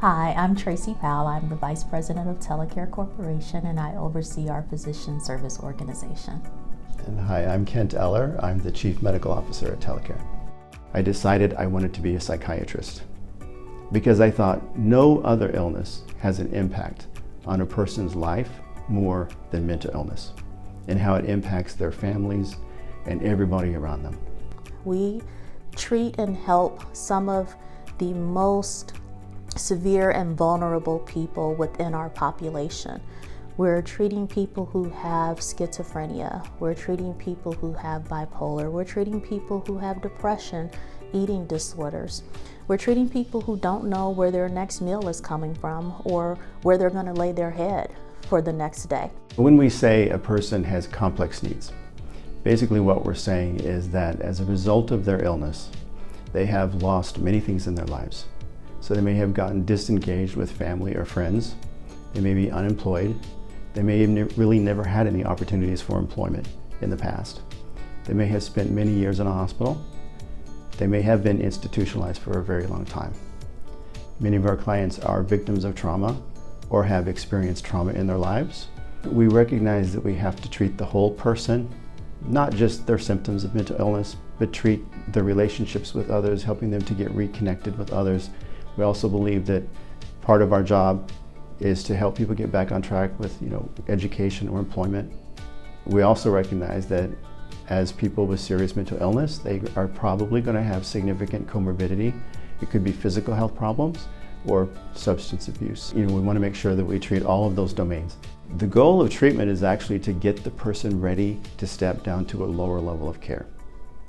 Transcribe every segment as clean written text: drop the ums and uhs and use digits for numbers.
Hi, I'm Tracy Powell. I'm the Vice President of Telecare Corporation, and I oversee our physician service organization. And hi, I'm Kent Eller. I'm the Chief Medical Officer at Telecare. I decided I wanted to be a psychiatrist because I thought no other illness has an impact on a person's life more than mental illness and how it impacts their families and everybody around them. We treat and help some of the most severe and vulnerable people within our population. We're treating people who have schizophrenia. We're treating people who have bipolar. We're treating people who have depression, eating disorders. We're treating people who don't know where their next meal is coming from or where they're going to lay their head for the next day. When we say a person has complex needs, basically what we're saying is that as a result of their illness, they have lost many things in their lives. So they may have gotten disengaged with family or friends. They may be unemployed. They may have really never had any opportunities for employment in the past. They may have spent many years in a hospital. They may have been institutionalized for a very long time. Many of our clients are victims of trauma or have experienced trauma in their lives. We recognize that we have to treat the whole person, not just their symptoms of mental illness, but treat their relationships with others, helping them to get reconnected with others. We also believe that part of our job is to help people get back on track with education or employment. We also recognize that as people with serious mental illness, they are probably going to have significant comorbidity. It could be physical health problems or substance abuse. We want to make sure that we treat all of those domains. The goal of treatment is actually to get the person ready to step down to a lower level of care.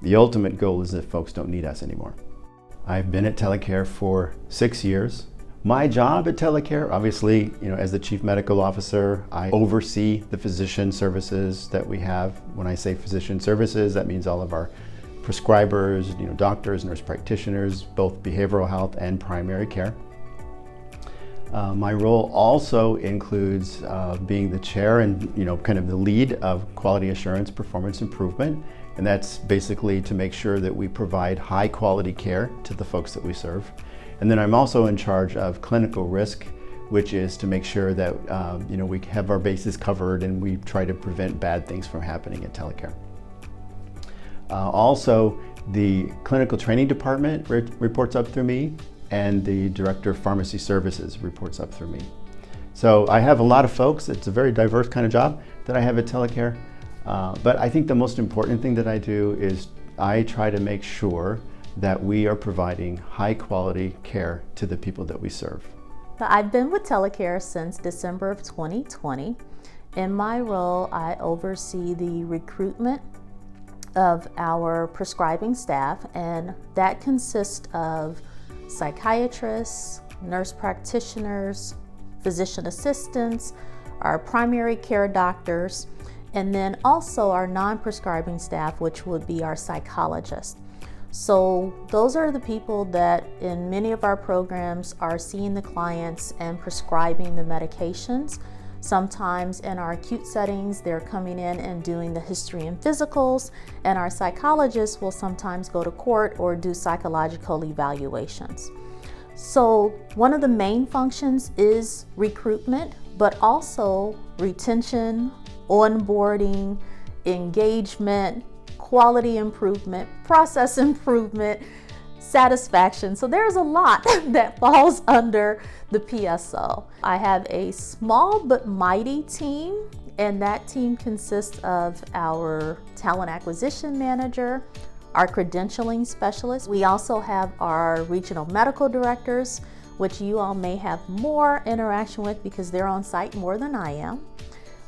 The ultimate goal is that folks don't need us anymore. I've been at Telecare for 6 years. My job at Telecare, obviously, as the Chief Medical Officer, I oversee the physician services that we have. When I say physician services, that means all of our prescribers, doctors, nurse practitioners, both behavioral health and primary care. My role also includes being the chair and kind of the lead of quality assurance performance improvement. And that's basically to make sure that we provide high quality care to the folks that we serve. And then I'm also in charge of clinical risk, which is to make sure that we have our bases covered and we try to prevent bad things from happening at Telecare. Also, the clinical training department reports up through me, and the director of pharmacy services reports up through me. So I have a lot of folks. It's a very diverse kind of job that I have at Telecare. But I think the most important thing that I do is I try to make sure that we are providing high quality care to the people that we serve. I've been with Telecare since December of 2020. In my role, I oversee the recruitment of our prescribing staff, and that consists of psychiatrists, nurse practitioners, physician assistants, our primary care doctors, and then also our non-prescribing staff, which would be our psychologists. So those are the people that in many of our programs are seeing the clients and prescribing the medications. Sometimes in our acute settings, they're coming in and doing the history and physicals, and our psychologists will sometimes go to court or do psychological evaluations. So one of the main functions is recruitment, but also retention, onboarding, engagement, quality improvement, process improvement, satisfaction. So there's a lot that falls under the PSO. I have a small but mighty team, and that team consists of our talent acquisition manager, our credentialing specialist. We also have our regional medical directors, which you all may have more interaction with because they're on site more than I am.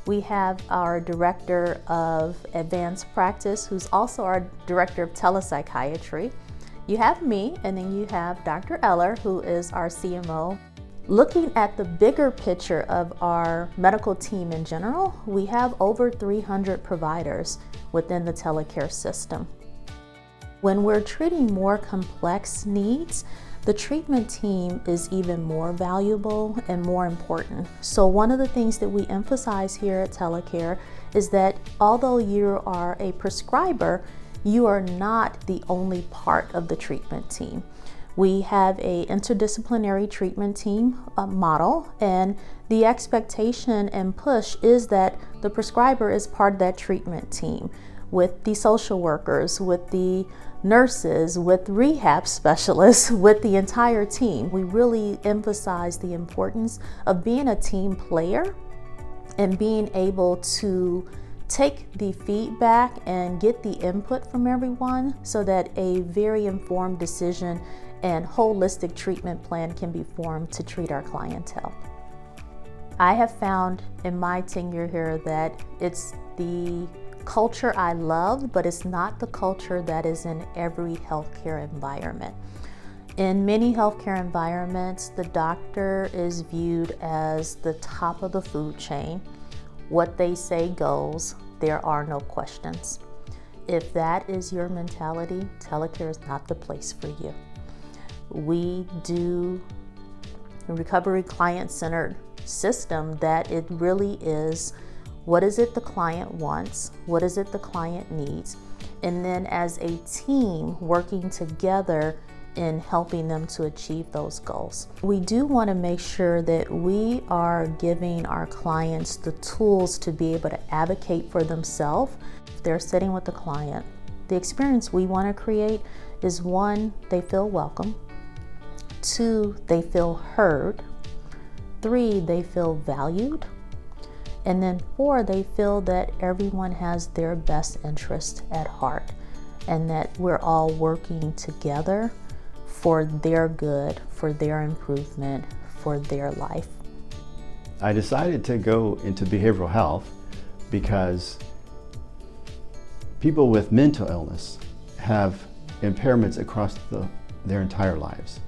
We have our director of advanced practice, who's also our director of telepsychiatry. You have me, and then you have Dr. Eller, who is our CMO. Looking at the bigger picture of our medical team in general, we have over 300 providers within the Telecare system. When we're treating more complex needs, the treatment team is even more valuable and more important. So one of the things that we emphasize here at Telecare is that although you are a prescriber, you are not the only part of the treatment team. We have an interdisciplinary treatment team model, and the expectation and push is that the prescriber is part of that treatment team with the social workers, with the nurses, with rehab specialists, with the entire team. We really emphasize the importance of being a team player and being able to take the feedback and get the input from everyone so that a very informed decision and holistic treatment plan can be formed to treat our clientele. I have found in my tenure here that it's the culture I love, but it's not the culture that is in every healthcare environment. In many healthcare environments, the doctor is viewed as the top of the food chain. What they say goes, there are no questions. If that is your mentality, Telecare is not the place for you. We do a recovery client-centered system that it really is, what is it the client wants? What is it the client needs? And then as a team working together in helping them to achieve those goals. We do want to make sure that we are giving our clients the tools to be able to advocate for themselves. If they're sitting with the client, the experience we want to create is 1, they feel welcome. 2, they feel heard. 3, they feel valued. And then 4, they feel that everyone has their best interest at heart and that we're all working together for their good, for their improvement, for their life. I decided to go into behavioral health because people with mental illness have impairments across their entire lives.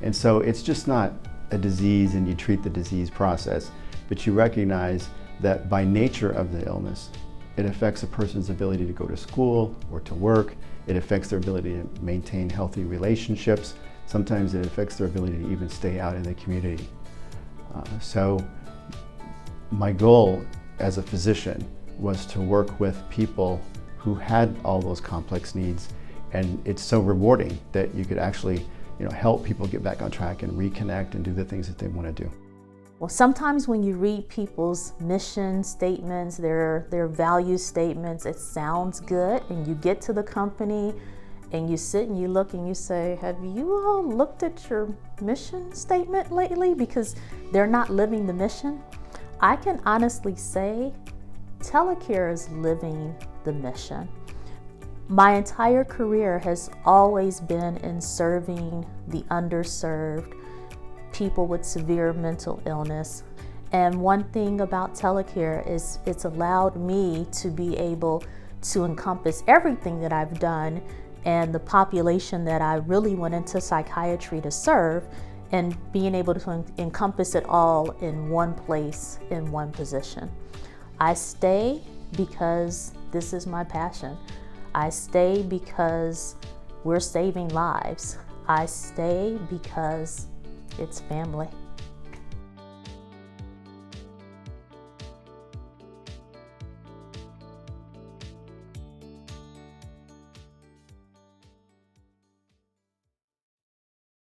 And so it's just not a disease and you treat the disease process, but you recognize that by nature of the illness, it affects a person's ability to go to school or to work. It affects their ability to maintain healthy relationships. Sometimes it affects their ability to even stay out in the community. So my goal as a physician was to work with people who had all those complex needs, and it's so rewarding that you could actually help people get back on track and reconnect and do the things that they want to do. Well, sometimes when you read people's mission statements, their value statements, it sounds good, and you get to the company and you sit and you look and you say, have you all looked at your mission statement lately? Because they're not living the mission. I can honestly say Telecare is living the mission. My entire career has always been in serving the underserved, people with severe mental illness. And one thing about Telecare is it's allowed me to be able to encompass everything that I've done and the population that I really went into psychiatry to serve, and being able to encompass it all in one place, in one position. I stay because this is my passion. I stay because we're saving lives. I stay because it's family.